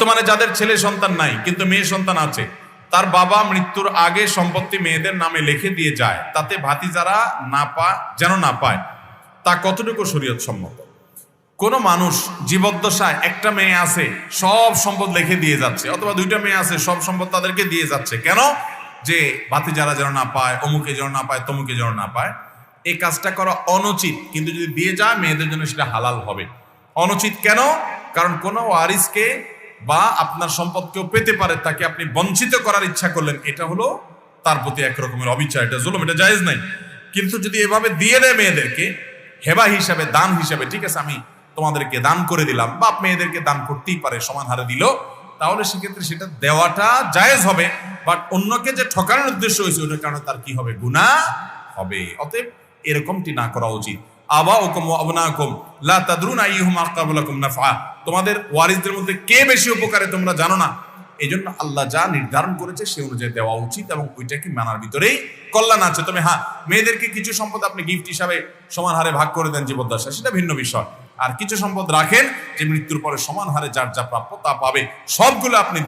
বর্তমানে যাদের ছেলে সন্তান নাই কিন্তু মেয়ে সন্তান আছে, তার বাবা মৃত্যুর আগে সম্পত্তি মেয়েদের নামে লিখে দিয়ে যায়, তাতে ভাতিজারা যেন না পায়, তা কতটুকু শরীয়ত সম্মত? কোন মানুষ জীবদ্দশায় একটা মেয়ে আছে সব সম্পদ লিখে দিয়ে যাচ্ছে, অথবা দুইটা মেয়ে আছে সব সম্পদ তাদেরকে দিয়ে যাচ্ছে, কেন? যে ভাতিজারা যেন না পায়, অমুকে যেন না পায়, তমুকে যেন না পায়। এই কাজটা করা অনুচিত, কিন্তু যদি দিয়ে যায় মেয়েদের জন্য সেটা হালাল হবে। অনুচিত কেন? কারণ কোনো ওয়ারিসকে বা আপনার সম্পদ কেউ পেতে পারে, তাকে আপনি বঞ্চিত করার ইচ্ছা করলেন, এটা হলো তার প্রতি একরকমের অবিচার, এটা জুলুম, এটা জায়েজ নাই। কিন্তু যদি এভাবে দিয়ে দেয় মেয়েদেরকে হেবা হিসাবে, দান হিসাবে, ঠিক আছে আমি তোমাদেরকে দান করে দিলাম, বাপ মেয়েদেরকে দান করতেই পারে, সমান হারে দিল, তাহলে সেক্ষেত্রে সেটা দেওয়াটা জায়েজ হবে। বাট অন্যকে যে ঠকানোর উদ্দেশ্য হয়েছে ওটার কারণে তার কি হবে? গুনাহ হবে। অতএব এরকমটি না করা উচিত। আবাউকুম ওয়া আবনাকুম লা তাদরুনা আইয়ুহুম আকরাবু লাকুম নাফআ, তোমাদের ওয়ারিসদের মধ্যে কে বেশি উপকারে তোমরা জানো না। এই জন্য আল্লাহ যা নির্ধারণ করেছে সে অনুযায়ী দেওয়া উচিত এবং ওইটাকে মানার ভিতরেই কল্যাণ আছে। তবে হ্যাঁ, মেয়েদেরকে কিছু সম্পদ আপনি গিফট হিসাবে সমান হারে ভাগ করে দেন জীবদ্দশা, সেটা ভিন্ন বিষয়। আর কিছু সম্পদ রাখেন যে মৃত্যুর পরে সমান হারে যার যা প্রাপ্য তা পাবে, সবগুলো আপনি